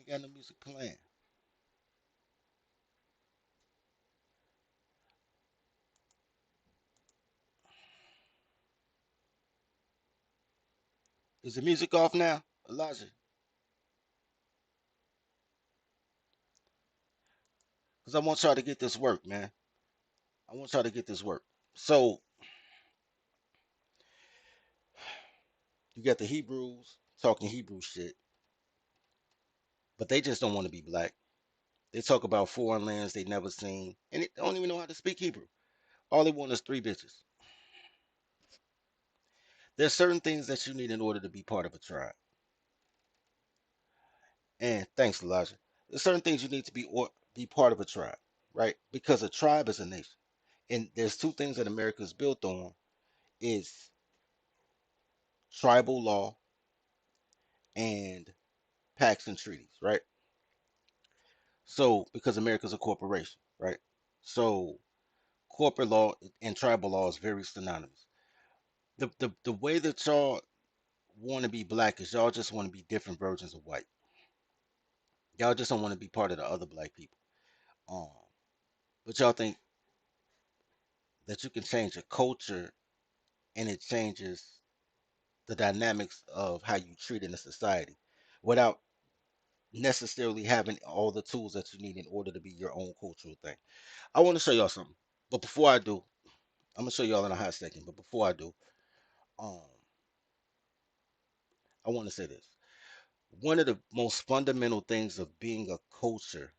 ain't got no music playing. Is the music off now, Elijah? Because I want y'all to get this work, man. I want y'all to get this work. So you got the Hebrews talking Hebrew shit, but they just don't want to be black. They talk about foreign lands they never seen, and they don't even know how to speak Hebrew. All they want is three bitches. There's certain things that you need in order to be part of a tribe. And thanks, Elijah. There's certain things you need to be part of a tribe, right? Because a tribe is a nation. And there's two things that America is built on is tribal law and pacts and treaties, right? So because America's a corporation, right? So corporate law and tribal law is very synonymous. The way that y'all want to be black is y'all just want to be different versions of white. Y'all just don't want to be part of the other black people. Um, but y'all think that you can change a culture and it changes the dynamics of how you treat in a society without necessarily having all the tools that you need in order to be your own cultural thing. I want to show y'all something. But before I do, I'm gonna show y'all in a hot second. But before I do, um, I want to say this. One of the most fundamental things of being a culture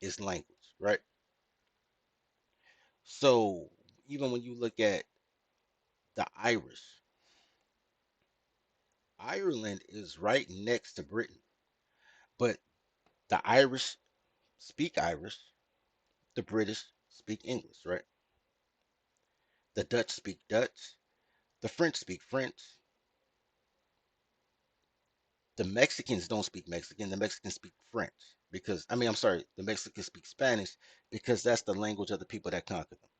is language, right? So even when you look at the Irish, Ireland is right next to Britain, but the Irish speak Irish, the British speak English, right? The Dutch speak Dutch, the French speak French, the Mexicans don't speak Mexican, the Mexicans speak French because I'm sorry, the Mexicans speak Spanish because that's the language of the people that conquered them.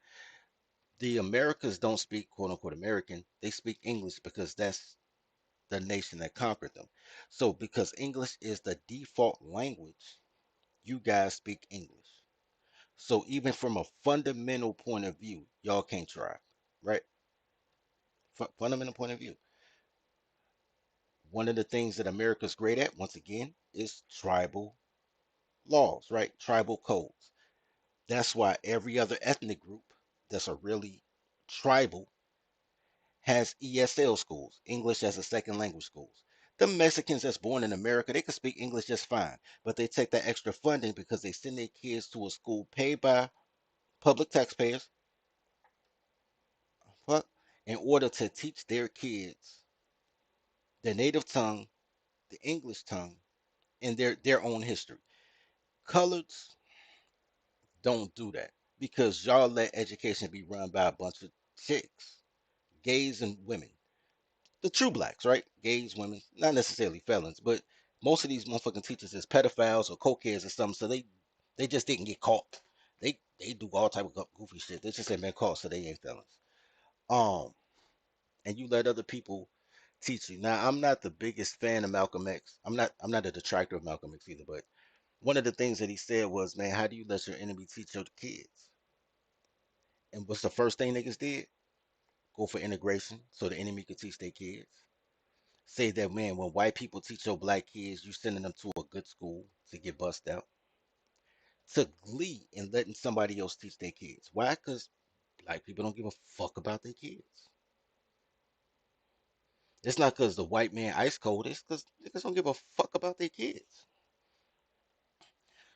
The Americas don't speak quote unquote American, they speak English because that's the nation that conquered them. So because English is the default language, you guys speak English. So even from a fundamental point of view, y'all can't try, right? Fundamental point of view. One of the things that America's great at, once again, is tribal laws, right? Tribal codes. That's why every other ethnic group that's a really tribal has ESL schools, English as a second language schools. The Mexicans that's born in America, they can speak English just fine, but they take that extra funding because they send their kids to a school paid by public taxpayers in order to teach their kids the native tongue, the English tongue, and their own history. Coloreds don't do that because y'all let education be run by a bunch of chicks, gays and women. The true blacks, right? Gays, women, not necessarily felons, but most of these motherfucking teachers is pedophiles or cokeheads or something, so they just didn't get caught. They do all type of goofy shit. They just ain't been caught, so they ain't felons. Um, and you let other people teach you. Now, I'm not the biggest fan of Malcolm X. I'm not a detractor of Malcolm X either, but one of the things that he said was, man, how do you let your enemy teach your kids? And what's the first thing niggas did? Go for integration so the enemy could teach their kids. Say that, man, when white people teach your black kids, you sending them to a good school to get bussed out. To glee in letting somebody else teach their kids. Why? Because black people don't give a fuck about their kids. It's not because the white man ice cold. It's because niggas don't give a fuck about their kids.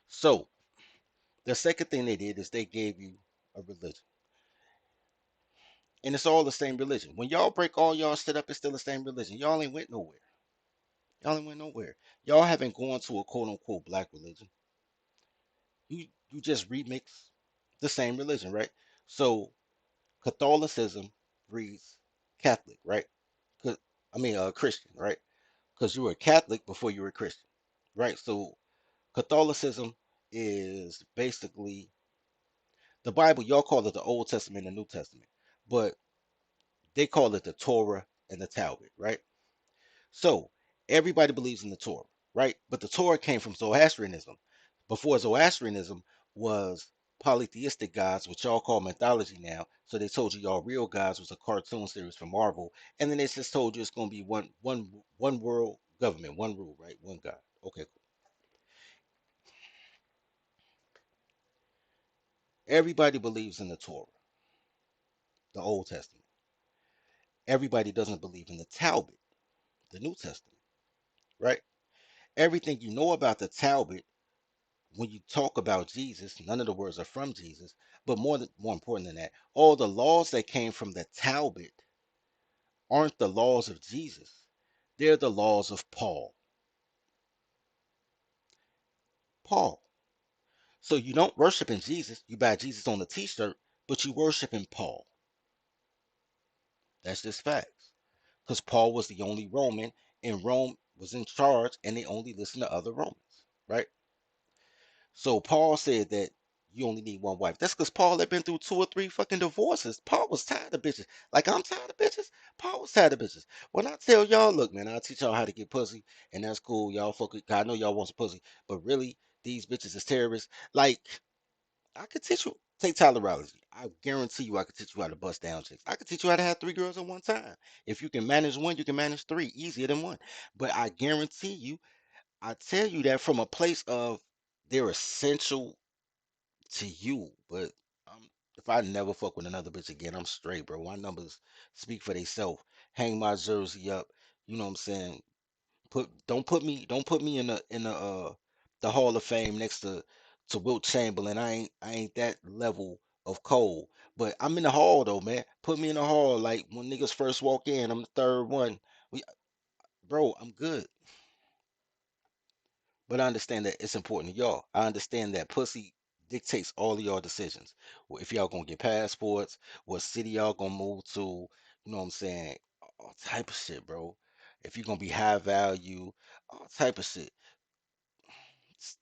So the second thing they did is they gave you a religion. And it's all the same religion. When y'all break all y'all shit up, it's still the same religion. Y'all ain't went nowhere. Y'all ain't went nowhere. Y'all haven't gone to a quote unquote black religion. You just remix the same religion, right? So Catholicism breeds Catholic, right? 'Cause- Christian, right? Because you were a Catholic before you were a Christian, right? So Catholicism is basically the Bible. Y'all call it the Old Testament and the New Testament, but they call it the Torah and the Talmud, right? So everybody believes in the Torah. right? But the Torah came from Zoroastrianism. Before Zoroastrianism was polytheistic gods, which y'all call mythology now. So they told you y'all real gods was a cartoon series from Marvel, and then they just told you it's gonna be one world government, one rule, right? One God. Okay, cool. Everybody believes in the Torah, the Old Testament. Everybody doesn't believe in the Talmud, the New Testament, right? Everything you know about the Talmud, when you talk about Jesus, none of the words are from Jesus. But more important than that, all the laws that came from the Talmud aren't the laws of Jesus. They're the laws of Paul. Paul. So you don't worship in Jesus. You buy Jesus on a T-shirt, but you worship in Paul. That's just facts. Because Paul was the only Roman, and Rome was in charge, and they only listened to other Romans, right? So Paul said that you only need one wife. That's because Paul had been through two or three fucking divorces. Paul was tired of bitches. Like I'm tired of bitches. Paul was tired of bitches. When I tell y'all, look, man, I'll teach y'all how to get pussy, and that's cool. Y'all fuck it. I know y'all want some pussy, but really, these bitches is terrorists. Like, I could teach you. Take tolerology. I guarantee you, I could teach you how to bust down chicks. I could teach you how to have three girls at one time. If you can manage one, you can manage three easier than one. But I guarantee you, I tell you that from a place of they're essential to you, but if I never fuck with another bitch again, I'm straight, bro. My numbers speak for themselves. Hang my jersey up. You know what I'm saying? Don't put me in the Hall of Fame next to Wilt Chamberlain. I ain't that level of cold. But I'm in the hall though, man. Put me in the hall like when niggas first walk in. I'm the third one. We, bro, I'm good. But I understand that it's important to y'all. I understand that pussy dictates all of y'all decisions. If y'all gonna get passports, what city y'all gonna move to, you know what I'm saying? All type of shit, bro. If you're gonna be high value, all type of shit. S-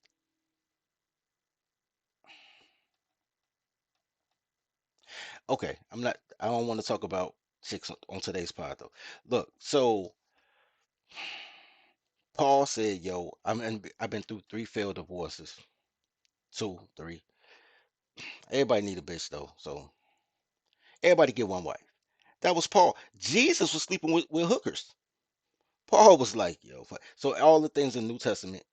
Okay, I don't want to talk about chicks on today's pod though. Look, so Paul said, yo, I've been through three failed divorces. Two, three. Everybody need a bitch though. So everybody get one wife. That was Paul. Jesus was sleeping with hookers. Paul was like, yo. So all the things in the New Testament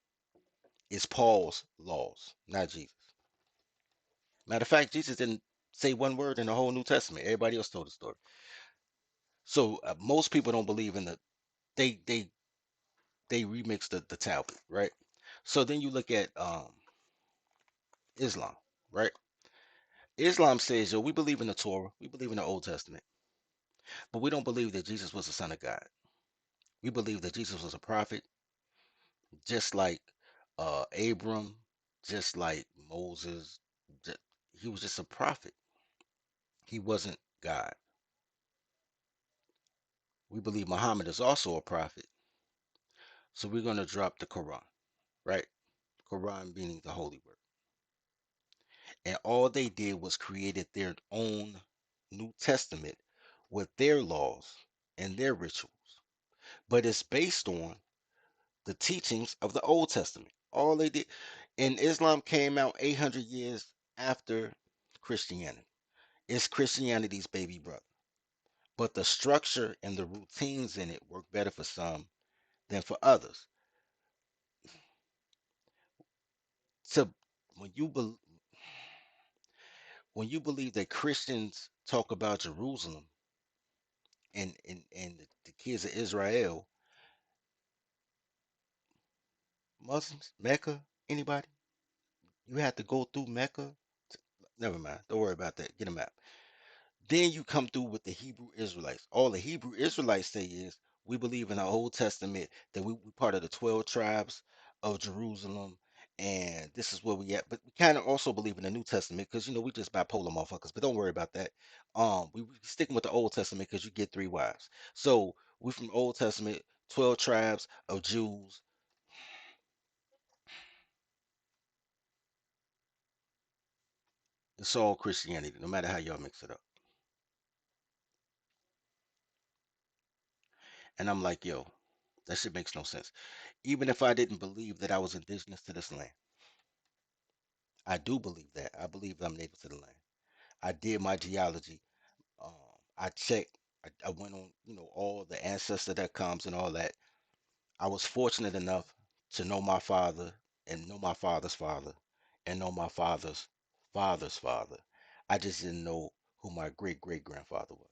is Paul's laws, not Jesus. Matter of fact, Jesus didn't say one word in the whole New Testament. Everybody else told the story. So most people don't believe in they they they remix the Talmud, right? So then you look at Islam, right? Islam says, yo, we believe in the Torah, we believe in the Old Testament, but we don't believe that Jesus was the Son of God. We believe that Jesus was a prophet, just like Abram, just like Moses. ju- He was just a prophet. He wasn't God. We believe Muhammad is also a prophet. So we're going to drop the Quran, right? Quran meaning the holy word. And all they did was created their own New Testament with their laws and their rituals. But it's based on the teachings of the Old Testament. All they did. And Islam came out 800 years after Christianity. It's Christianity's baby brother. But the structure and the routines in it work better for some than for others. So when you bel when you believe that Christians talk about Jerusalem and the kids of Israel, Muslims, Mecca, anybody, you have to go through Mecca. Never mind. Don't worry about that. Get a map. Then you come through with the Hebrew Israelites. All the Hebrew Israelites say is we believe in the Old Testament that we part of the 12 tribes of Jerusalem, and this is where we at. But we kind of also believe in the New Testament because we just bipolar motherfuckers. But don't worry about that. We sticking with the Old Testament because you get three wives. So we from Old Testament, 12 tribes of Jews. It's all Christianity, no matter how y'all mix it up. And I'm like, yo. That shit makes no sense. Even if I didn't believe that I was indigenous to this land, I do believe that. I believe that I'm native to the land. I did my geology. Um, I checked. I went on, all the ancestor that comes and all that. I was fortunate enough to know my father and know my father's father and know my father's father's father. I just didn't know who my great great grandfather was.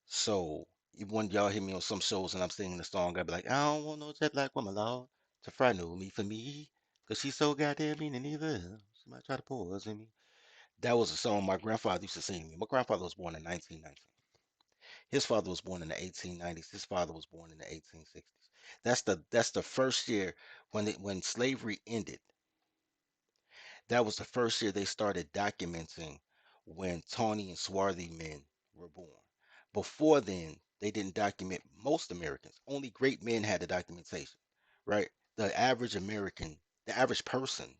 So even when y'all hear me on some shows and I'm singing the song, I'd be like, I don't want no jet black woman, Lord, to fry no me for me, 'cause she's so goddamn mean and evil. She might try to poison me. That was a song my grandfather used to sing to me. My grandfather was born in 1919. His father was born in the 1890s. His father was born in the 1860s. That's the first year when slavery ended. That was the first year they started documenting when tawny and swarthy men were born. Before then, they didn't document most Americans. Only great men had the documentation, right? The average American, the average person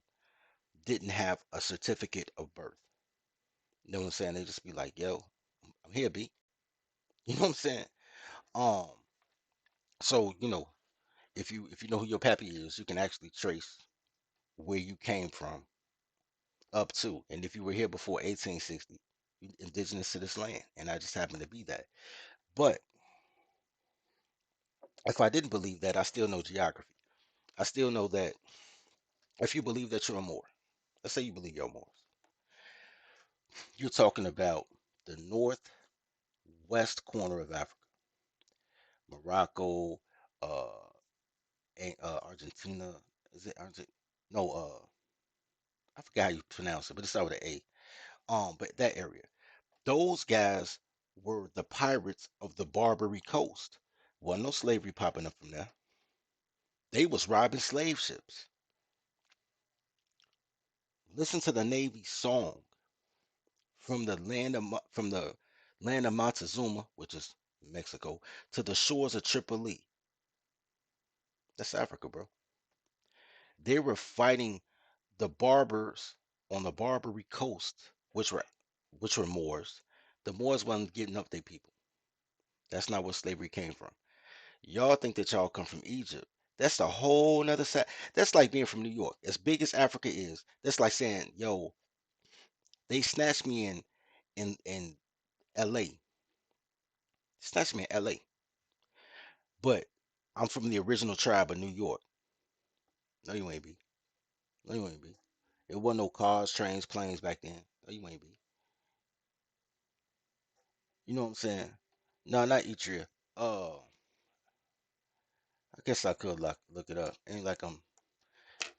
didn't have a certificate of birth. You know what I'm saying? They just be like, "Yo, I'm here, B." You know what I'm saying? Um, so if you know who your pappy is, you can actually trace where you came from up to. And if you were here before 1860, you indigenous to this land. And I just happen to be that. But if I didn't believe that, I still know geography. I still know that if you believe that you're a Moor, let's say you believe you're a Moor, you're talking about the northwest corner of Africa, Morocco, uh, Argentina. Is it Argent? No, I forgot how you pronounce it, but it's out with an A. But that area. Those guys were the pirates of the Barbary Coast. Wasn't no slavery popping up from there. They was robbing slave ships. Listen to the Navy song from the land of Montezuma, which is Mexico, to the shores of Tripoli. That's Africa, bro. They were fighting the Barbers on the Barbary Coast, which were Moors. The Moors wasn't getting up their people. That's not where slavery came from. Y'all think that y'all come from Egypt. That's a whole nother side. That's like being from New York. As big as Africa is, that's like saying, yo, they snatched me in LA. Snatched me in LA. But I'm from the original tribe of New York. No, you ain't be. No, you ain't be. It wasn't no cars, trains, planes back then. No, you ain't be. You know what I'm saying? No, not Etria. Oh, I guess I could look it up. Ain't like I'm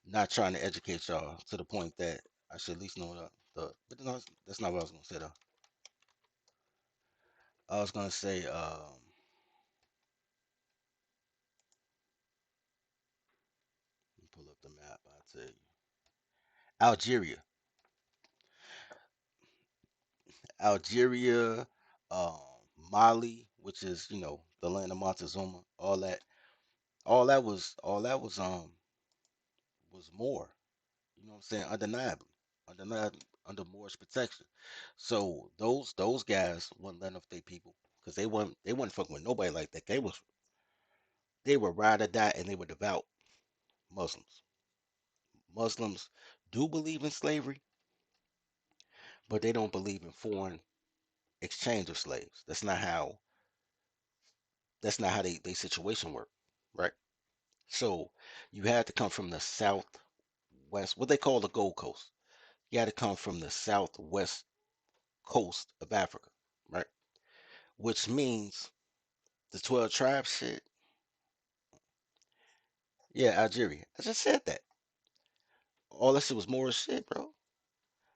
not trying to educate y'all to the point that I should at least know the but no, that's not what I was gonna say though. I was gonna say, let me pull up the map. I'll tell you. Algeria, Algeria, um, Mali, which is the land of Montezuma. All that was more. You know what I'm saying? Undeniably, under Moorish protection. So those guys wouldn't let off their people because they weren't fucking with nobody like that. They were ride or die, and they were devout Muslims. Muslims do believe in slavery, but they don't believe in foreign exchange of slaves. That's not how they situation work, right? So you had to come from the southwest, what they call the Gold Coast. You had to come from the southwest coast of Africa, right? Which means the 12 tribes shit. Yeah, Algeria. I just said that. All that shit was more shit, bro.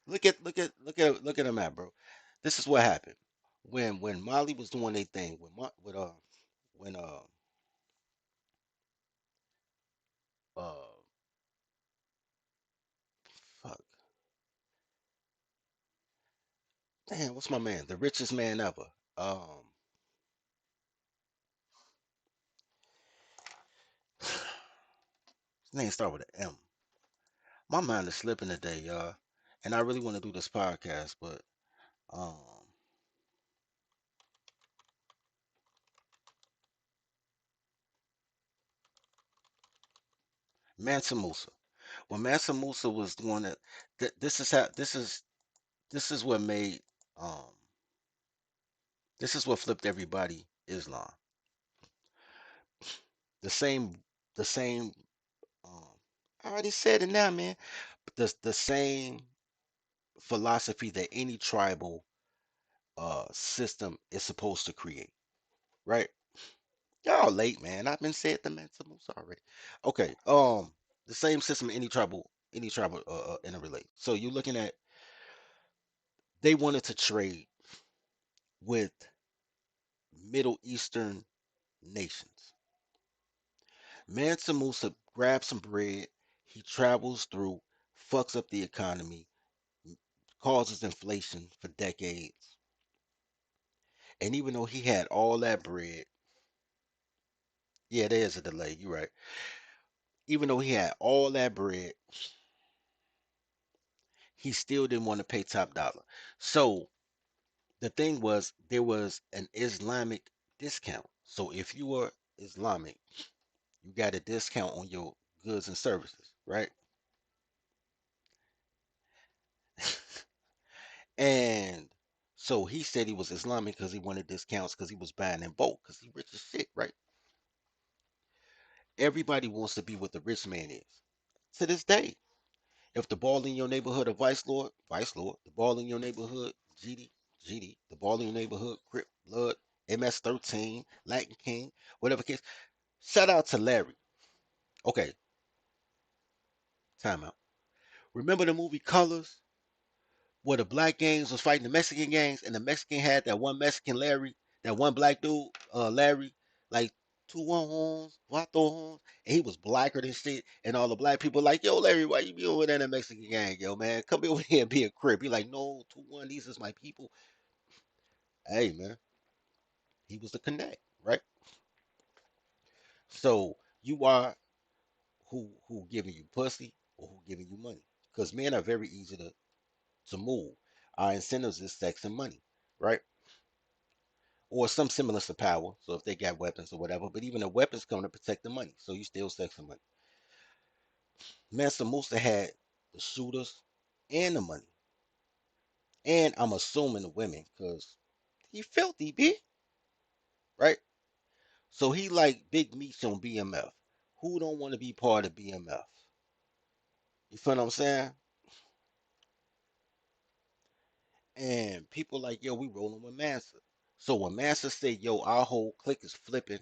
Look at the map, bro. This is what happened when Mali was doing their thing when uh fuck damn, what's my man, the richest man ever, his name start with an M. My mind is slipping today, y'all, and I really want to do this podcast, but um Mansa Musa. When Mansa Musa was doing it, this is how this is what made um this is what flipped everybody Islam. The same the same um I already said it now, man. The same philosophy that any tribal system is supposed to create, right? Y'all late, man. I've been saying the Mansa Musa already. Okay, the same system any tribal interrelate. So you're looking at they wanted to trade with Middle Eastern nations. Mansa Musa grabs some bread, he travels through, fucks up the economy, causes inflation for decades. And even though he had all that bread, yeah, there's a delay, you're right. Even though he had all that bread, he still didn't want to pay top dollar. So the thing was, there was an Islamic discount. So if you were Islamic, you got a discount on your goods and services, right? And so he said he was Islamic because he wanted discounts because he was buying in bulk because he rich as shit, right? Everybody wants to be what the rich man is. To this day, if the ball in your neighborhood a vice lord, vice lord. The ball in your neighborhood, GD, GD. The ball in your neighborhood, Crip, Blood, MS-13, Latin King, whatever case. Shout out to Larry. Okay, time out. Remember the movie Colors, where the black gangs was fighting the Mexican gangs, and the Mexican had that one Mexican Larry, that one black dude, Larry, like two one horns, vato horns, and he was blacker than shit. And all the black people like, yo, Larry, why you be over there in the Mexican gang, yo, man? Come over here and be a crip. He like, no, 2-1, these is my people. Hey, man, he was the connect, right? So you are who giving you pussy or who giving you money? Because men are very easy to move. Our incentives is sex and money, right? Or some semblance of power. So if they got weapons or whatever, but even the weapons come to protect the money. So you still sex and money. Mansa Musa had the shooters and the money. And I'm assuming the women, because he filthy, B, right? So he like big meats on BMF. Who don't want to be part of BMF? You feel what I'm saying? And people like, yo, we rolling with Mansa. So when Mansa said, yo, our whole clique is flipping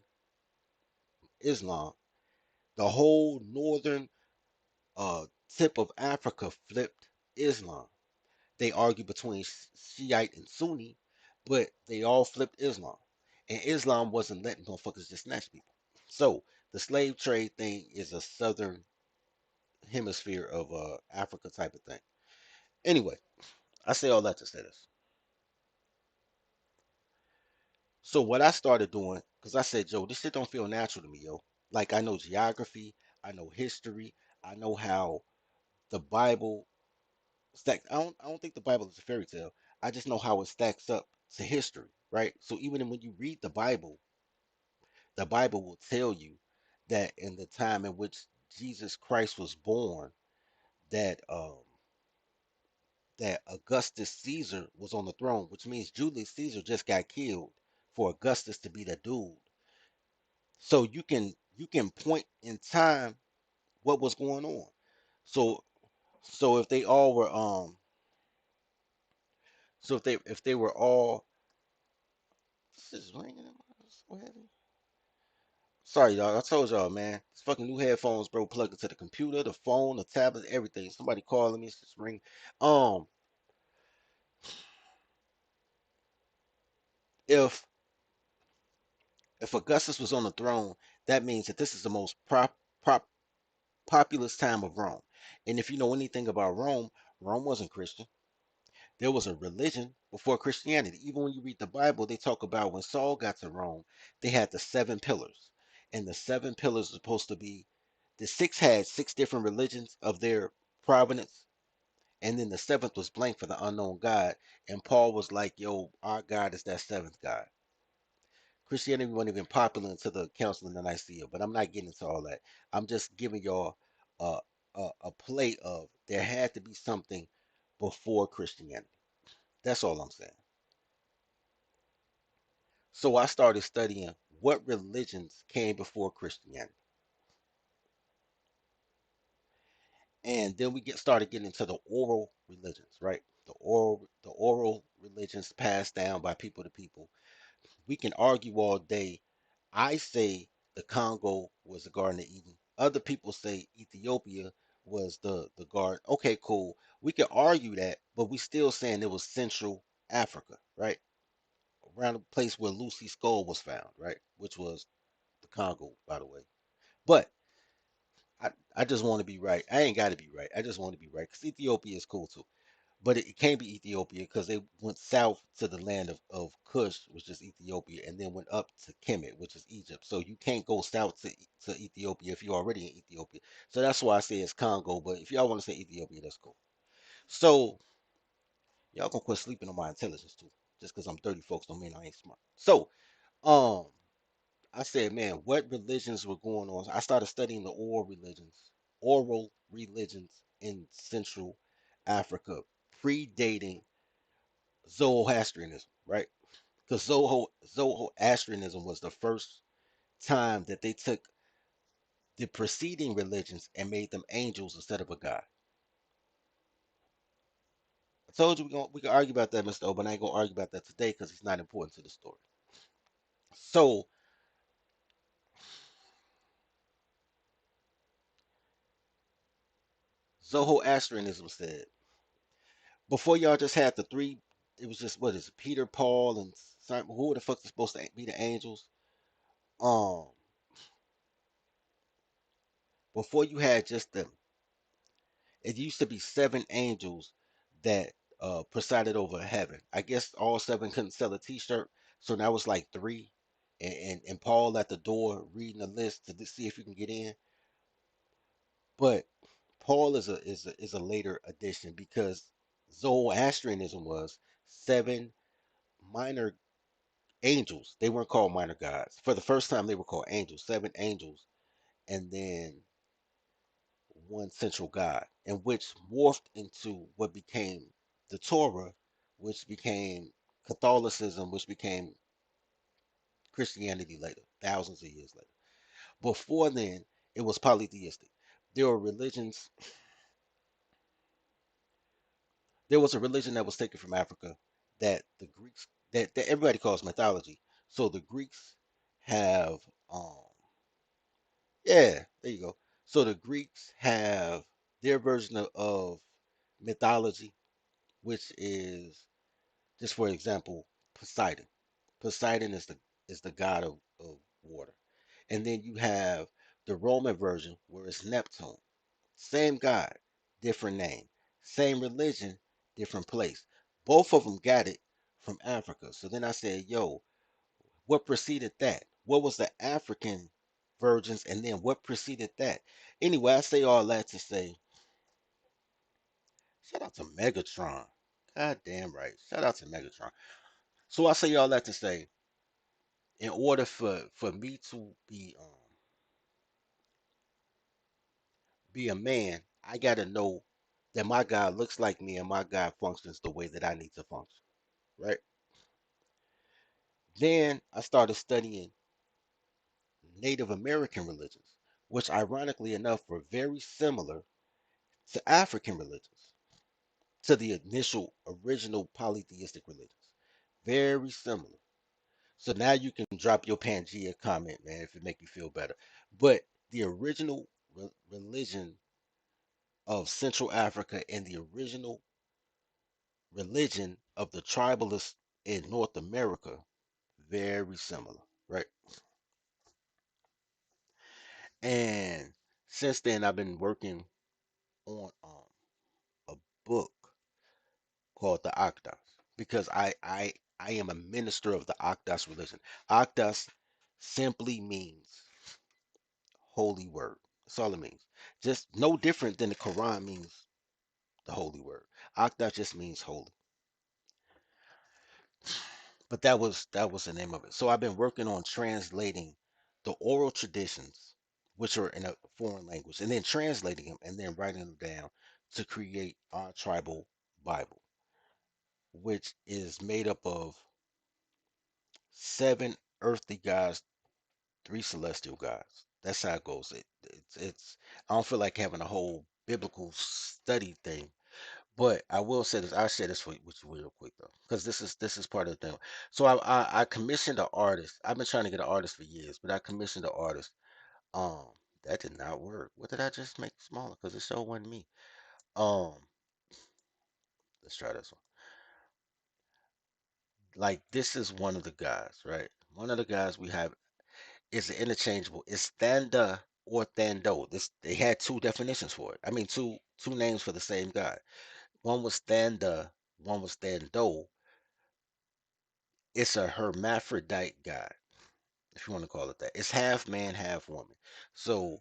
Islam, the whole northern tip of Africa flipped Islam. They argue between Shiite and Sunni, but they all flipped Islam. And Islam wasn't letting motherfuckers just snatch people. So the slave trade thing is a southern hemisphere of Africa type of thing. Anyway, I say all that to say this. So what I started doing, because I said, Joe, this shit don't feel natural to me, yo. Like I know geography, I know history, I know how the Bible stacks. I don't think the Bible is a fairy tale. I just know how it stacks up to history, right? So even when you read the Bible will tell you that in the time in which Jesus Christ was born, that that Augustus Caesar was on the throne, which means Julius Caesar just got killed for Augustus to be the dude. So you can point in time what was going on. So so if they all were so if they were all this is ringing in my house so heavy. Sorry, y'all. I told y'all, man. It's fucking new headphones, bro. Plugged into the computer, the phone, the tablet, everything. Somebody calling me. It's just ring. Um, if if Augustus was on the throne, that means that this is the most prop populous time of Rome. And if you know anything about Rome, Rome wasn't Christian. There was a religion before Christianity. Even when you read the Bible, they talk about when Saul got to Rome, they had the seven pillars. And the seven pillars are supposed to be the six had six different religions of their provenance. And then the seventh was blank for the unknown God. And Paul was like, yo, our God is that seventh God. Christianity wasn't even popular until the Council of Nicaea, but I'm not getting into all that. I'm just giving y'all a play of there had to be something before Christianity. That's all I'm saying. So I started studying what religions came before Christianity. And then we get started getting into the oral religions, right? The oral religions passed down by people to people. We can argue all day. I say the Congo was the Garden of Eden. Other people say Ethiopia was the garden. Okay, cool. We can argue that, but we still saying it was Central Africa, right? Around the place where Lucy's skull was found, right? Which was the Congo, by the way. But I just want to be right. I ain't got to be right. I just want to be right because Ethiopia is cool too. But it can't be Ethiopia because they went south to the land of Cush, which is Ethiopia, and then went up to Kemet, which is Egypt. So you can't go south to Ethiopia if you're already in Ethiopia. So that's why I say it's Congo. But if y'all want to say Ethiopia, that's cool. So y'all can quit sleeping on my intelligence too. Just because I'm 30 folks don't mean I ain't smart. So um I said, man, what religions were going on? I started studying the oral religions in Central Africa, predating Zoroastrianism, right? Because Zoroastrianism was the first time that they took the preceding religions and made them angels instead of a god. I told you we can argue about that, Mr. O, but I ain't gonna argue about that today because it's not important to the story. So Zoroastrianism said before y'all just had the three, it was just what is it, Peter, Paul, and Simon. Who the fuck is supposed to be the angels? Um, before you had just them, it used to be seven angels that presided over heaven. I guess all seven couldn't sell a T-shirt, so now it's like three, and Paul at the door reading the list to see if you can get in. But Paul is a later addition because Zoroastrianism was seven minor angels. They weren't called minor gods. For the first time, they were called angels, seven angels, and then one central God, and which morphed into what became the Torah, which became Catholicism, which became Christianity later, thousands of years later. Before then, it was polytheistic. There were religions. There was a religion that was taken from Africa that the Greeks that everybody calls mythology. So the Greeks have yeah, there you go. So the Greeks have their version of mythology, which is just for example, Poseidon. Poseidon is the god of water. And then you have the Roman version where it's Neptune. Same god, different name. Same religion, different place. Both of them got it from Africa. So then I said, yo, what preceded that? What was the African virgins, and then what preceded that? Anyway, I say all that to say, shout out to Megatron. God damn right. Shout out to Megatron. So I say all that to say, in order for me to be a man, I gotta know that my God looks like me and my God functions the way that I need to function. Right? Then I started studying Native American religions, which ironically enough were very similar to African religions, to the initial original polytheistic religions. Very similar. So now you can drop your Pangea comment, man, if it make you feel better. But the original religion of Central Africa and the original religion of the tribalists in North America, very similar, right? And since then, I've been working on a book called the Akdas because I am a minister of the Akdas religion. Akdas simply means holy word. That's all it means. Just no different than the Quran means the holy word. Akdas just means holy. But that was the name of it. So I've been working on translating the oral traditions, which are in a foreign language, and then translating them and then writing them down to create our tribal Bible, which is made up of seven earthly gods, three celestial gods. That's how it goes. It's I don't feel like having a whole biblical study thing, but I will say this. I'll share this with you real quick though, because this is part of the thing. So I commissioned an artist. I've been trying to get an artist for years, but I commissioned an artist. Um, that did not work. What did I just make smaller? Because it sure wasn't me. Um, let's try this one. Like this is one of the guys, right? One of the guys we have is interchangeable. It's Thanda or Thando. This they had two definitions for it. I mean, two names for the same guy. One was Thanda, one was Thando. It's a hermaphrodite god, if you want to call it that. It's half man, half woman. So,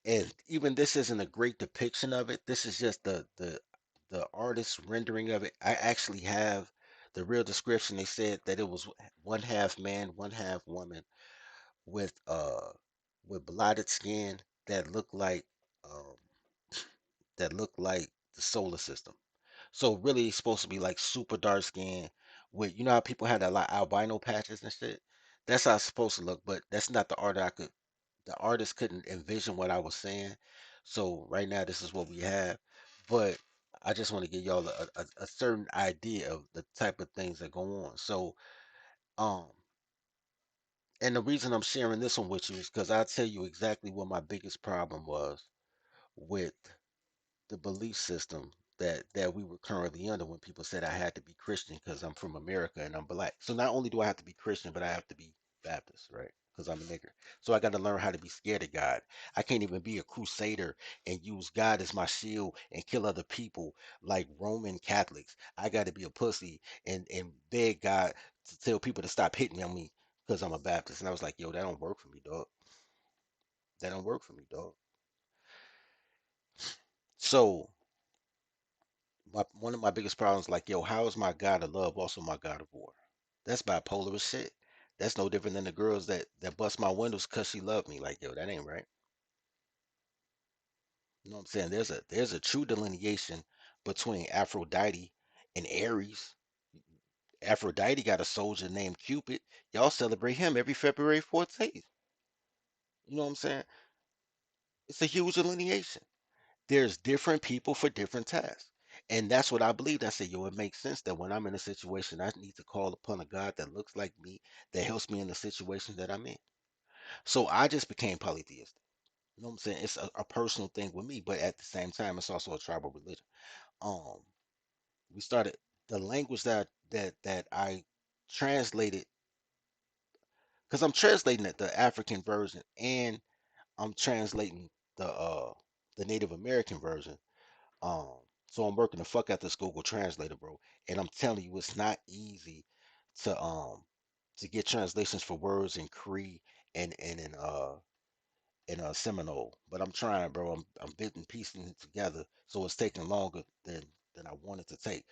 and even this isn't a great depiction of it. This is just the artist's rendering of it. I actually have the real description. They said that it was one half man, one half woman with blotted skin that looked like um the solar system. So really it's supposed to be like super dark skin with how people have that like albino patches and shit. That's how it's supposed to look, but that's not the art I could the artist couldn't envision what I was saying. So right now this is what we have. But I just want to give y'all a certain idea of the type of things that go on. So um and the reason I'm sharing this one with you is because I'll tell you exactly what my biggest problem was with the belief system that we were currently under when people said I had to be Christian because I'm from America and I'm black. So not only do I have to be Christian, but I have to be Baptist, right? Because I'm a nigger. So I got to learn how to be scared of God. I can't even be a crusader and use God as my shield and kill other people like Roman Catholics. I got to be a pussy and beg God to tell people to stop hitting on me because I'm a Baptist. And I was like, yo, that don't work for me, dog. That don't work for me, dog. So one of my biggest problems, like, yo, how is my God of love also my God of war? That's bipolar as shit. That's no different than the girls that bust my windows because she loved me. Like, yo, that ain't right. You know what I'm saying? There's a true delineation between Aphrodite and Aries. Aphrodite got a soldier named Cupid. Y'all celebrate him every February 14th. You know what I'm saying? It's a huge delineation. There's different people for different tasks. And that's what I believe. I say, yo, it makes sense that when I'm in a situation, I need to call upon a God that looks like me, that helps me in the situation that I'm in. So I just became polytheistic. You know what I'm saying? It's a personal thing with me, but at the same time, it's also a tribal religion. Um, we started the language that I translated because I'm translating it, the African version, and I'm translating the Native American version. Um, so I'm working the fuck out this Google Translator, bro. And I'm telling you, it's not easy to um to get translations for words in Cree and in Seminole. But I'm trying, bro. I'm bit and piecing it together, so it's taking longer than I wanted to take.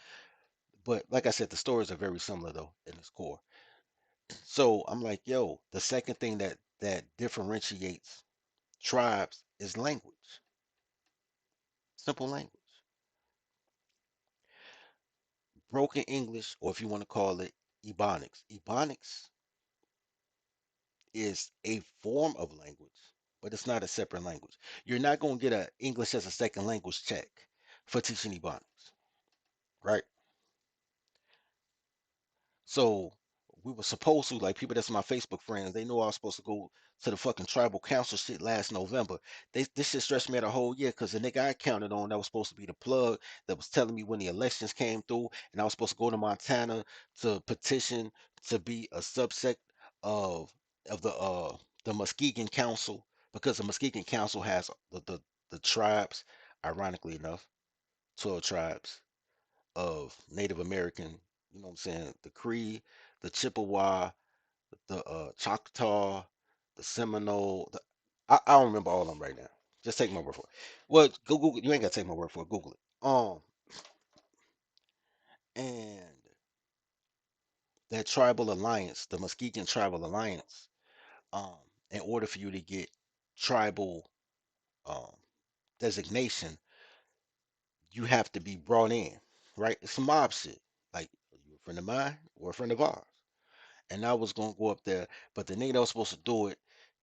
But like I said, the stories are very similar though in its core. So I'm like, yo, the second thing that differentiates tribes is language, simple language. Broken English, or if you want to call it Ebonics. Ebonics is a form of language, but it's not a separate language. You're not going to get a English as a second language check for teaching Ebonics, right? So we were supposed to, like people that's my Facebook friends, they know I was supposed to go to the fucking tribal council shit last November. This shit stressed me out a whole year because the nigga I counted on that was supposed to be the plug that was telling me when the elections came through, and I was supposed to go to Montana to petition to be a subsect of the Muskegon Council because the Muskegon Council has the tribes, ironically enough, 12 tribes of Native American, you know what I'm saying, the Cree, the Chippewa, the Choctaw, the Seminole. I don't remember all of them right now. Just take my word for it. Well, go Google. You ain't gotta take my word for it. Google it. And that tribal alliance, the Muskegon Tribal Alliance, um, in order for you to get tribal um, designation, you have to be brought in, right? It's some mob shit. Like, you a friend of mine or a friend of ours. And I was gonna go up there, but the nigga that was supposed to do it,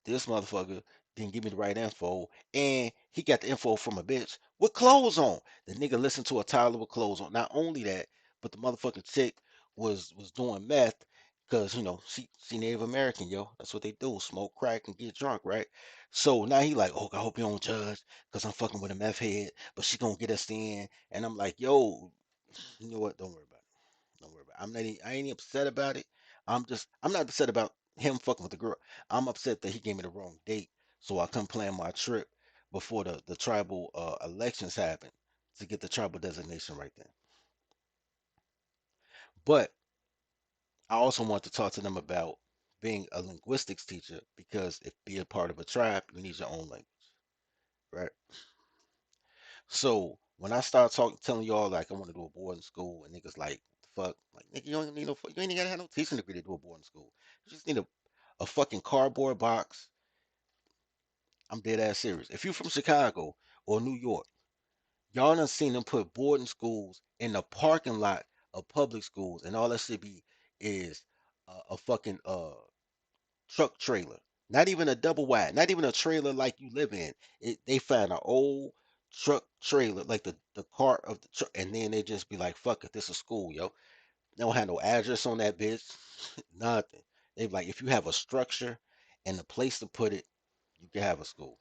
this motherfucker didn't give me the right info, and he got the info from a bitch with clothes on. The nigga listened to a Tyler with clothes on. Not only that, but the motherfucking chick was doing meth, cause she Native American, yo. That's what they do, smoke crack and get drunk, right? So now he like, oh, I hope you don't judge, cause I'm fucking with a meth head, but she gonna get us in, and I'm like, yo, you know what? Don't worry about it. Don't worry about it. I ain't upset about it. I'm not upset about him fucking with the girl. I'm upset that he gave me the wrong date, so I couldn't plan my trip before the tribal elections happened to get the tribal designation right then. But I also want to talk to them about being a linguistics teacher because if be a part of a tribe, you need your own language, right? So when I start talking, telling y'all like I want to do a boarding school, and niggas like, fuck, like nigga, you don't even need no, you ain't even gotta have no teaching degree to do a boarding school. You just need a fucking cardboard box. I'm dead ass serious. If you from Chicago or New York, y'all done seen them put boarding schools in the parking lot of public schools, and all that should be is a fucking truck trailer. Not even a double wide, not even a trailer like you live in. They find an old truck trailer, like the cart of the truck, and then they just be like, fuck it, this is school, yo. They don't have no address on that bitch, nothing. They be like, if you have a structure and a place to put it, you can have a school.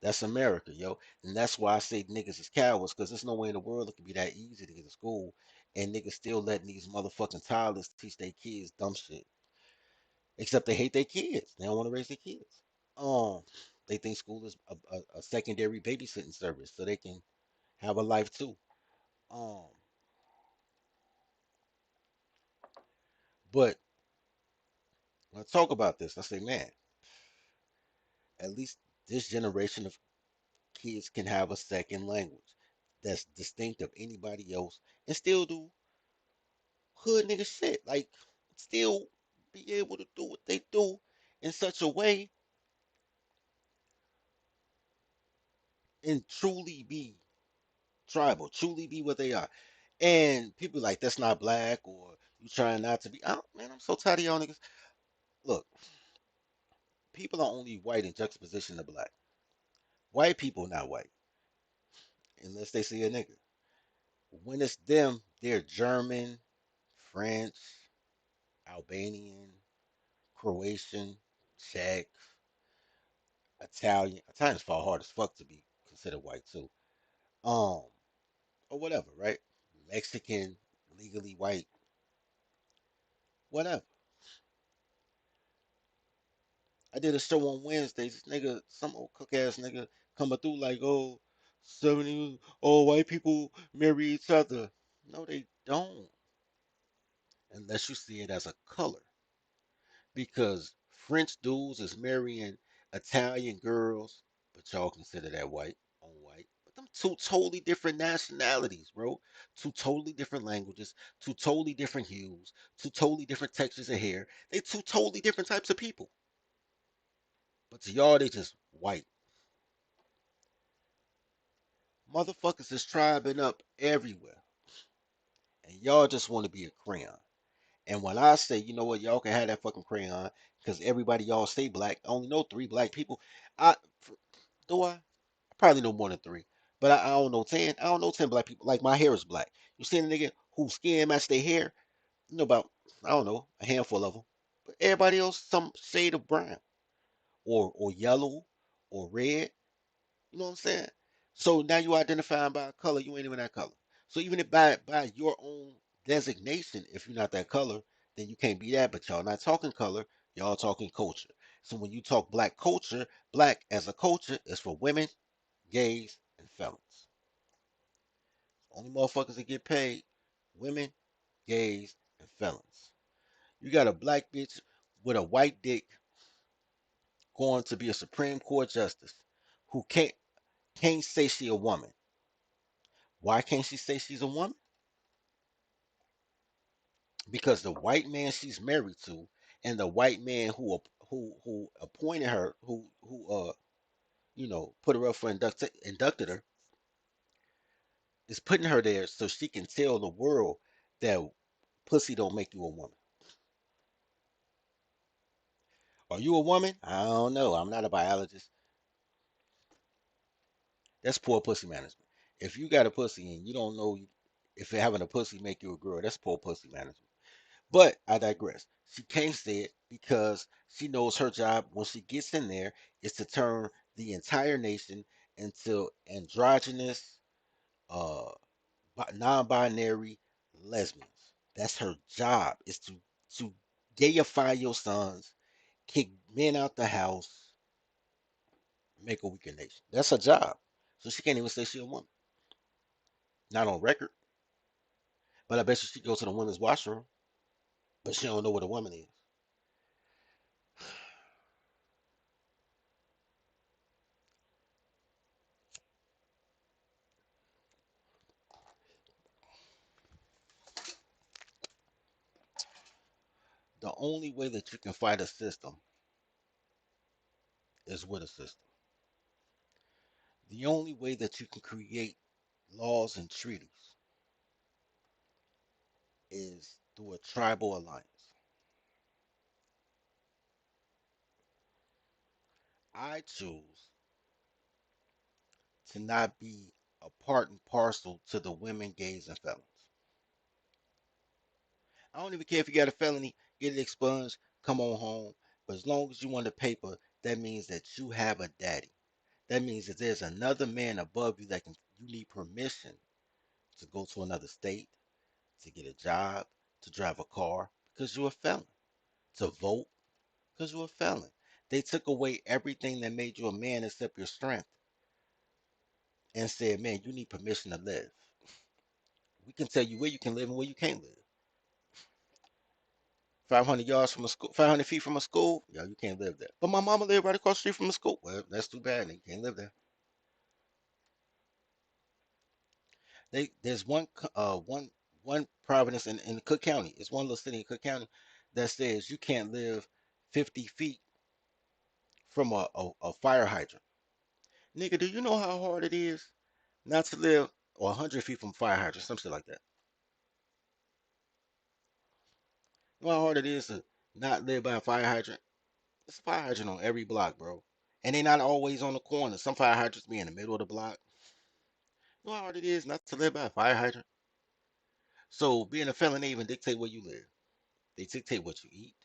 That's America, yo. And that's why I say niggas is cowards, because there's no way in the world it could be that easy to get a school, and niggas still letting these motherfucking toddlers teach their kids dumb shit. Except they hate their kids. They don't want to raise their kids. Um, they think school is a secondary babysitting service, so they can have a life too. Um, but when I talk about this, I say, man, at least this generation of kids can have a second language that's distinct of anybody else and still do hood nigga shit. Like, still be able to do what they do in such a way and truly be tribal, truly be what they are. And people like that's not black or you trying not to be. Oh man, I'm so tired of y'all niggas. Look, people are only white in juxtaposition to black. White people not white unless they see a nigga. When it's them, they're German, French, Albanian, Croatian, Czech, Italian. Italians fall hard as fuck to be considered white too. Um, or whatever, right? Mexican, legally white, whatever. I did a show on Wednesday. This nigga, some old cook ass nigga, coming through like, oh, 70, oh, white people marry each other. No, they don't, unless you see it as a color. Because French dudes is marrying Italian girls, but y'all consider that white on white. But them two totally different nationalities, bro. Two totally different languages, two totally different hues, two totally different textures of hair. They two totally different types of people. But to y'all, they just white. Motherfuckers is tribing up everywhere, and y'all just want to be a crayon. And when I say, you know what, y'all can have that fucking crayon, because everybody y'all say black. I only know three black people. I do I? Probably know more than three, but I don't know 10. I don't know 10 black people. Like my hair is black. You see a nigga whose skin match their hair? You know about I don't know a handful of them, but everybody else some shade of brown or yellow or red. You know what I'm saying? So now you identifying by a color, you ain't even that color. So even if by your own designation, if you're not that color, then you can't be that. But y'all not talking color, y'all talking culture. So when you talk black culture, black as a culture is for women, gays, and felons. Only motherfuckers that get paid, women, gays, and felons. You got a black bitch with a white dick going to be a Supreme Court justice who can't say she a woman. Why can't she say she's a woman? Because the white man she's married to and the white man who appointed her, who put her up for inducted her, is putting her there so she can tell the world that pussy don't make you a woman. Are you a woman? I don't know. I'm not a biologist. That's poor pussy management. If you got a pussy and you don't know if having a pussy make you a girl, that's poor pussy management. But I digress. She can't say it because she knows her job when she gets in there is to turn the entire nation into androgynous, uh, non-binary lesbians. That's her job is to gayify your sons, kick men out the house, make a weaker nation. That's her job. So she can't even say she's a woman. Not on record. But I bet you she goes to the women's washroom, but she don't know what a woman is. The only way that you can fight a system is with a system. The only way that you can create laws and treaties is through a tribal alliance. I choose to not be a part and parcel to the women, gays, and felons. I don't even care if you got a felony, get it expunged, come on home. But as long as you want the paper, that means that you have a daddy. That means that there's another man above you that can you need permission to go to another state, to get a job, to drive a car because you're a felon, to vote because you're a felon. They took away everything that made you a man except your strength and said, man, you need permission to live. We can tell you where you can live and where you can't live. 500 yards from a school, 500 feet from a school, yeah, you can't live there. But my mama lived right across the street from a school. Well, that's too bad. You can't live there. There's one province in Cook County. It's one little city in Cook County that says you can't live 50 feet from a fire hydrant. Nigga, do you know how hard it is not to live or 100 feet from a fire hydrant, some shit like that? You know how hard it is to not live by a fire hydrant? It's a fire hydrant on every block, bro. And they not always on the corner. Some fire hydrants be in the middle of the block. You know how hard it is not to live by a fire hydrant? So being a felon, they even dictate where you live. They dictate what you eat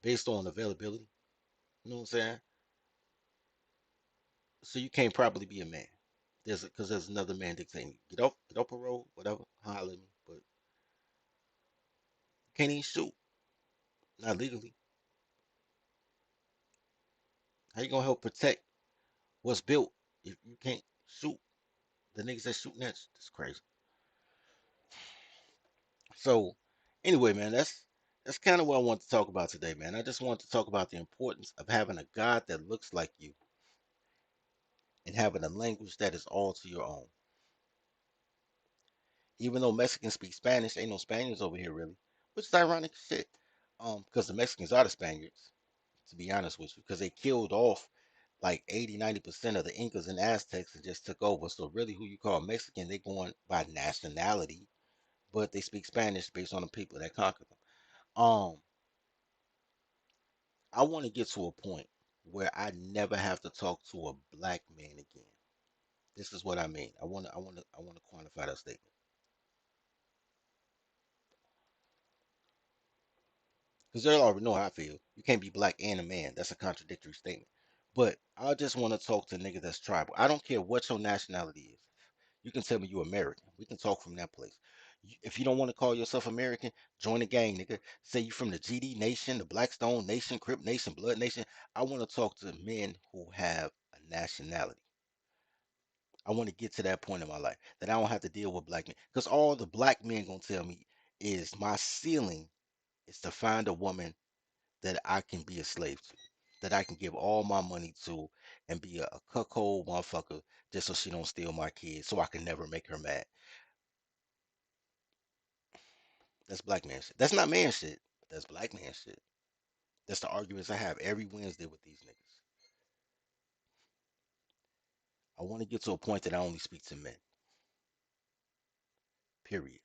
based on availability. You know what I'm saying? So you can't probably be a man. There's another man dictating. Get off a road, whatever, holler at me. But you can't even shoot, not legally. How you gonna help protect what's built if you can't shoot the niggas that shooting at you? That's crazy. So anyway, man, that's kind of what I want to talk about today, man. I just want to talk about the importance of having a God that looks like you and having a language that is all to your own. Even though Mexicans speak Spanish, ain't no Spaniards over here really, which is ironic as shit. Because the Mexicans are the Spaniards, to be honest with you, because they killed off like 80, 90% of the Incas and Aztecs and just took over. So really, who you call Mexican, they going by nationality, but they speak Spanish based on the people that conquered them. I want to get to a point where I never have to talk to a black man again. This is what I mean. I want to quantify that statement because they already know how I feel. You can't be black and a man. That's a contradictory statement. But I just want to talk to niggas that's tribal. I don't care what your nationality is. You can tell me you American. We can talk from that place. If you don't want to call yourself American, join the gang, nigga. Say you from the GD Nation, the Blackstone Nation, Crip Nation, Blood Nation. I want to talk to men who have a nationality. I want to get to that point in my life that I don't have to deal with black men. Because all the black men gonna tell me is my ceiling is to find a woman that I can be a slave to, that I can give all my money to and be a cuckold motherfucker just so she don't steal my kids so I can never make her mad. That's black man shit. That's not man shit. That's black man shit. That's the arguments I have every Wednesday with these niggas. I want to get to a point that I only speak to men. Period.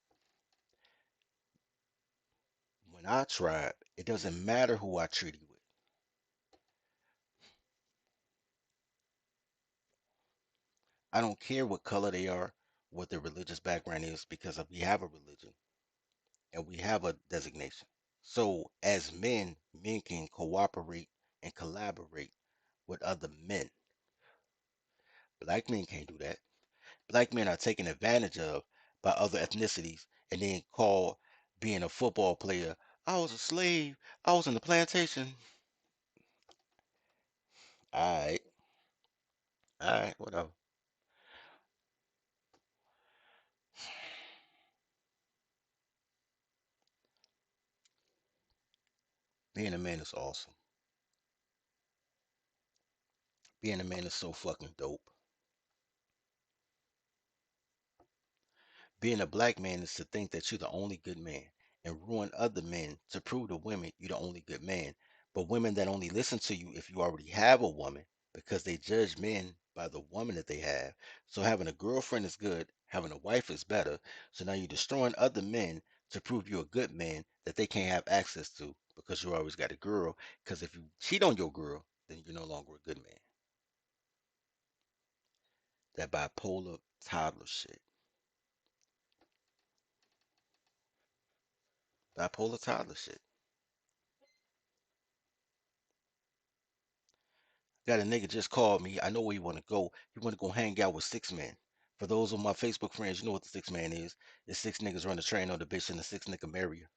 When I tried, it doesn't matter who I treated with. I don't care what color they are, what their religious background is, because we have a religion and we have a designation. So as men, men can cooperate and collaborate with other men. Black men can't do that. Black men are taken advantage of by other ethnicities and then call being a football player, I was a slave, I was in the plantation. Alright, alright, whatever. Being a man is awesome. Being a man is so fucking dope. Being a black man is to think that you're the only good man and ruin other men to prove to women you're the only good man. But women that only listen to you if you already have a woman because they judge men by the woman that they have. So having a girlfriend is good, having a wife is better. So now you're destroying other men to prove you're a good man that they can't have access to because you always got a girl. Because if you cheat on your girl, then you're no longer a good man. That bipolar toddler shit. Bipolar toddler shit. Got a nigga just called me. I know where he want to go. He want to go hang out with six men. For those of my Facebook friends, you know what the six man is. It's six niggas run the train on the bitch and the six nigga marry her.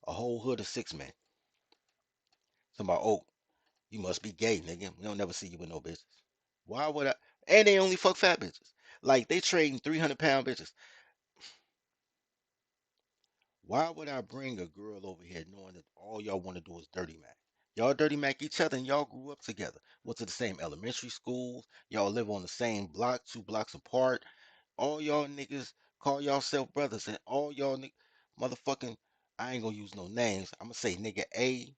A whole hood of six men. Somebody, oh, you must be gay, nigga. We don't never see you with no bitches. Why would I? And they only fuck fat bitches. Like they trading 300-pound bitches. Why would I bring a girl over here knowing that all y'all want to do is dirty mac? Y'all dirty mac each other and y'all grew up together. Went to the same elementary schools. Y'all live on the same block, 2 blocks apart. All y'all niggas call yourself brothers, and all y'all motherfucking, I ain't gonna use no names. I'm gonna say nigga A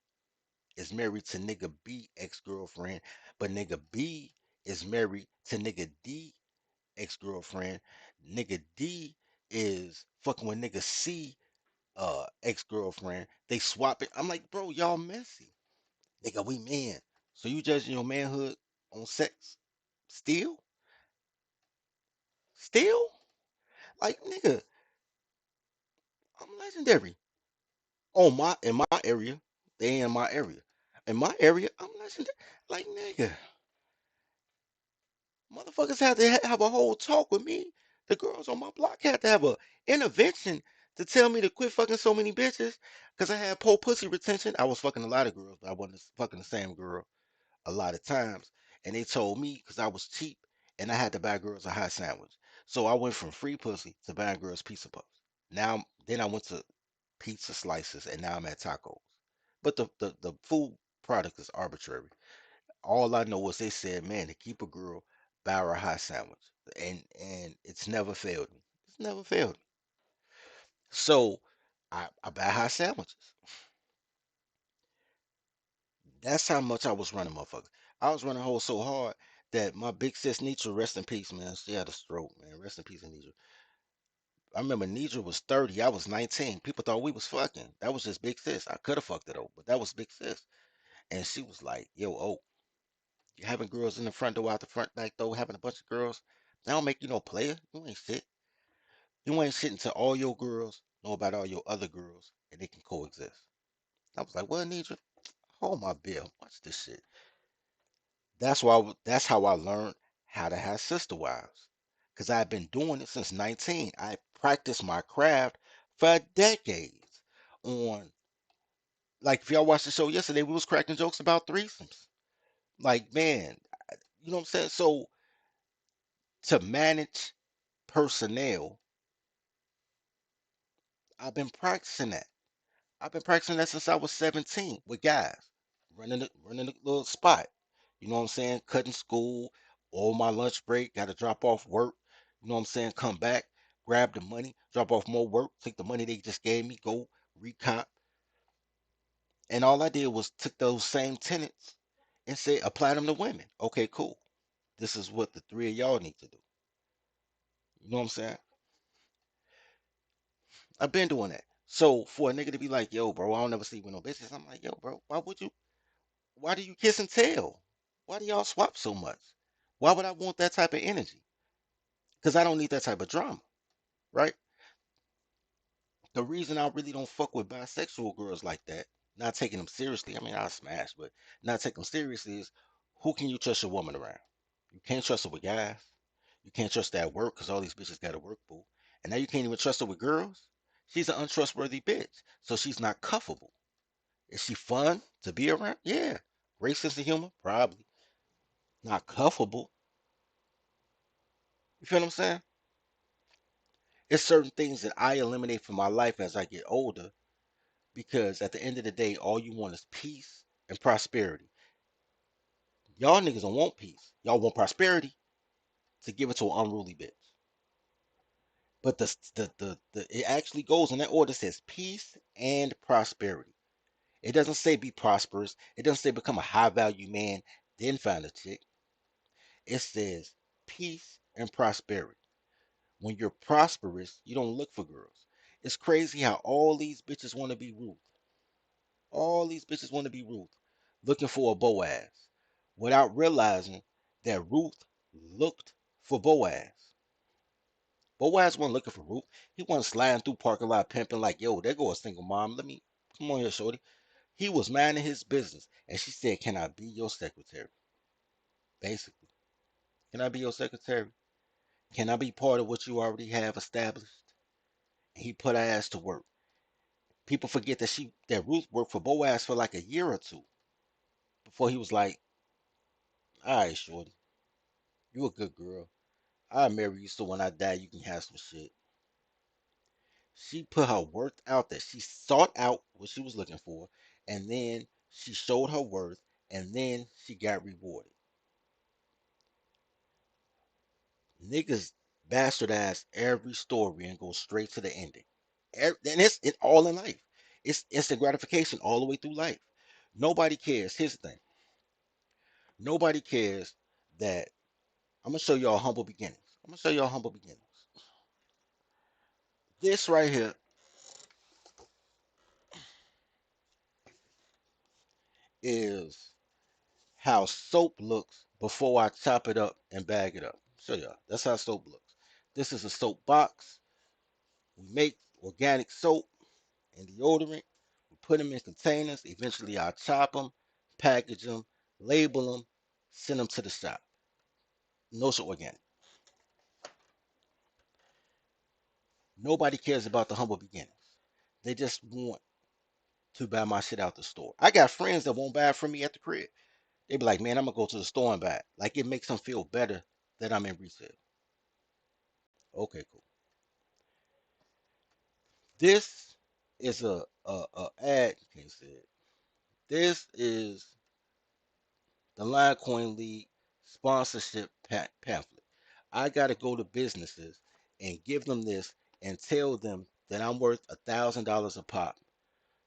is married to nigga B ex-girlfriend, but nigga B is married to nigga D ex-girlfriend. Nigga D is fucking with nigga C ex-girlfriend. They swap it. I'm like, bro, y'all messy. Nigga, we men. So you judging your manhood on sex? Still? Still? Like, nigga, I'm legendary. On my in my area, they ain't in my area. In my area, I'm legendary. Like nigga, motherfuckers had to have a whole talk with me. The girls on my block had to have a intervention to tell me to quit fucking so many bitches because I had poor pussy retention. I was fucking a lot of girls, but I wasn't fucking the same girl a lot of times. And they told me because I was cheap and I had to buy girls a hot sandwich. So I went from free pussy to buying girls pizza puffs. Now then I went to pizza slices, and now I'm at tacos. But the food product is arbitrary. All I know is they said, man, to keep a girl, buy her a hot sandwich, and it's never failed me. It's never failed me. So I buy hot sandwiches. That's how much I was running, motherfuckers. I was running hoes so hard that my big sis Nitra, rest in peace, man. She had a stroke, man. Rest in peace, Nitra. I remember Nidra was 30. I was 19. People thought we was fucking. That was just big sis. I could have fucked it up, but that was big sis. And she was like, yo, oh, you having girls in the front door, out the front back door, having a bunch of girls. That don't make you no player. You ain't shit. You ain't shit until all your girls know about all your other girls and they can coexist. I was like, well, Nidra, hold my bill. Watch this shit. That's how I learned how to have sister wives. Cause I've been doing it since 19. I practiced my craft for decades on, like, if y'all watched the show yesterday, we was cracking jokes about threesomes. Like, man, you know what I'm saying? So to manage personnel, I've been practicing that. I've been practicing that since I was 17 with guys, running a little spot. You know what I'm saying? Cutting school, all my lunch break, got to drop off work. You know what I'm saying? Come back, grab the money, drop off more work, take the money they just gave me, go recop. And all I did was took those same tenants and say apply them to women. Okay, cool. this is what the three of y'all need to do. You know what I'm saying? I've been doing that. So for a nigga to be like, yo, bro, I don't never sleep with no bitches. I'm like, yo, bro, why would you? Why do you kiss and tell? Why do y'all swap so much? Why would I want that type of energy? Because I don't need that type of drama, right? The reason I really don't fuck with bisexual girls like that, not taking them seriously. I mean, I smash, but not taking them seriously is who can you trust your woman around? You can't trust her with guys. You can't trust her at work because all these bitches got to work, boo. And now you can't even trust her with girls. She's an untrustworthy bitch, so she's not cuffable. Is she fun to be around? Yeah. Great sense of humor? Probably. Not cuffable. You feel what I'm saying? It's certain things that I eliminate from my life as I get older because at the end of the day, all you want is peace and prosperity. Y'all niggas don't want peace. Y'all want prosperity to give it to an unruly bitch. But it actually goes in that order. It says peace and prosperity. It doesn't say be prosperous. It doesn't say become a high value man, then find a chick. It says peace and prosperity. When you're prosperous, you don't look for girls. It's crazy how all these bitches want to be Ruth. All these bitches want to be Ruth, looking for a Boaz, without realizing that Ruth looked for Boaz. Boaz wasn't looking for Ruth. He wasn't sliding through parking lot pimping like, yo, there go a single mom. Let me come on here, shorty. He was minding his business, and she said, "Can I be your secretary?" Basically, can I be your secretary? Can I be part of what you already have established? And he put her ass to work. People forget that Ruth worked for Boaz for like a year or two before he was like, "All right, shorty, you a good girl. I'll marry you so when I die you can have some shit." She put her worth out there. She sought out what she was looking for, and then she showed her worth, and then she got rewarded. Niggas bastardize every story and go straight to the ending. And it's all in life. It's instant gratification all the way through life. Nobody cares. Here's the thing. Nobody cares that I'm gonna show y'all humble beginnings. I'm gonna show y'all humble beginnings. This right here is how soap looks before I chop it up and bag it up. Show y'all. That's how soap looks. This is a soap box. We make organic soap and deodorant. We put them in containers. Eventually, I'll chop them, package them, label them, send them to the shop. No so organic. Nobody cares about the humble beginnings. They just want to buy my shit out the store. I got friends that won't buy it from me at the crib. They be like, man, I'm gonna go to the store and buy it. Like it makes them feel better that I'm in resale. Okay, cool. This is a ad. You can't say it. This is the Line Coin League sponsorship pamphlet. I gotta go to businesses and give them this and tell them that I'm worth $1,000 a pop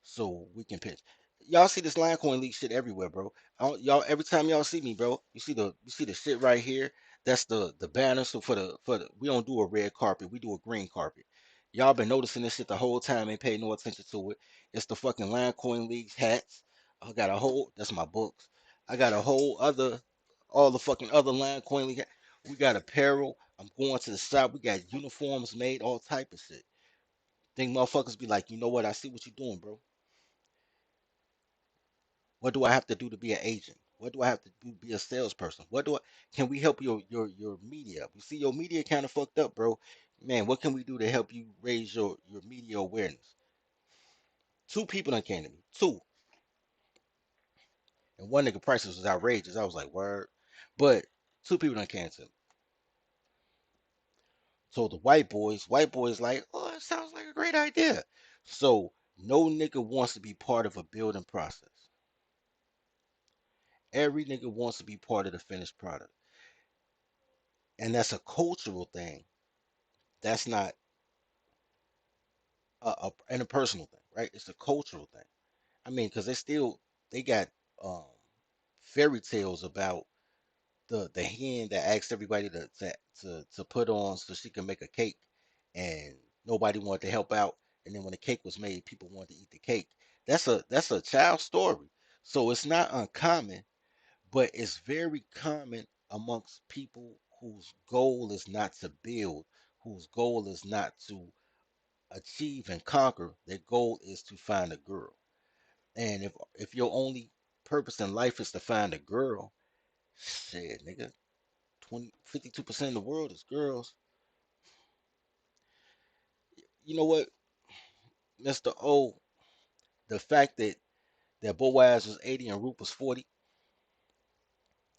so we can pitch. Y'all see this line coin leak shit everywhere, bro. Y'all every time y'all see me, bro, you see the shit right here. That's the banner. So for the we don't do a red carpet, we do a green carpet. Y'all been noticing this shit the whole time, ain't paid no attention to it. It's the fucking line coin leagues hats. I got a whole that's my books. I got a whole other all the fucking other line coin league. We got apparel. I'm going to the shop. We got uniforms made, all type of shit. Think motherfuckers be like, you know what? I see what you're doing, bro. What do I have to do to be an agent? What do I have to do to be a salesperson? What do I can we help your media? We see your media kind of fucked up, bro. Man, what can we do to help you raise your media awareness? Two people done came to me. Two. And one nigga prices was outrageous. I was like, word. But two people done came to me. So the white boys like, oh, it sounds like a great idea. So no nigga wants to be part of a building process. Every nigga wants to be part of the finished product. And that's a cultural thing. That's not a interpersonal thing, right? It's a cultural thing. I mean, because they got um, fairy tales about. the hen that asked everybody to put on so she can make a cake, and nobody wanted to help out. And then when the cake was made, people wanted to eat the cake. That's a child story. So it's not uncommon, but it's very common amongst people whose goal is not to build, whose goal is not to achieve and conquer. Their goal is to find a girl. And if your only purpose in life is to find a girl, shit, nigga, 52% of the world is girls. You know what, Mr. O, the fact that Boaz was 80 and Ruth was 40,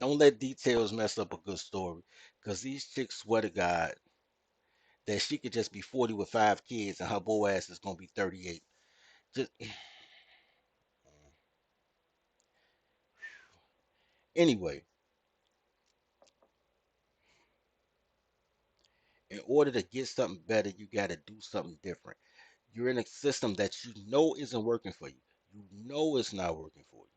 don't let details mess up a good story. Because these chicks swear to God that she could just be 40 with 5 kids and her Boaz is going to be 38. Just anyway, in order to get something better, you got to do something different. You're in a system that you know isn't working for you. You know it's not working for you.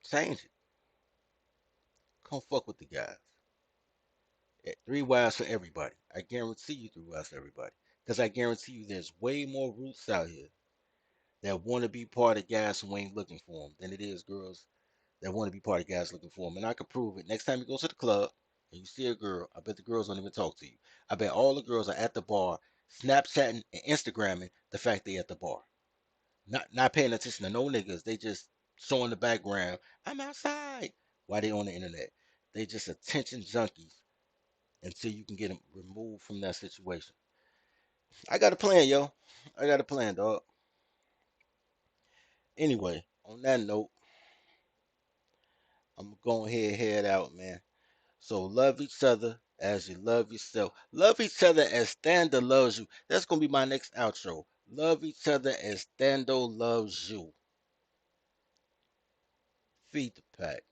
Change it. Come fuck with the guys. 3 wives for everybody. I guarantee you 3 wives for everybody. Because I guarantee you there's way more roots out here that want to be part of guys who ain't looking for them than it is girls that want to be part of guys looking for them. And I can prove it. Next time you go to the club and you see a girl, I bet the girls don't even talk to you. I bet all the girls are at the bar, Snapchatting and Instagramming the fact they at the bar. Not paying attention to no niggas. They just showing the background. I'm outside while they on the internet. They just attention junkies until you can get them removed from that situation. I got a plan, yo. I got a plan, dog. Anyway, on that note, I'm going ahead and head out, man. So love each other as you love yourself. Love each other as Stando loves you. That's gonna be my next outro. Love each other as Stando loves you. Feed the pack.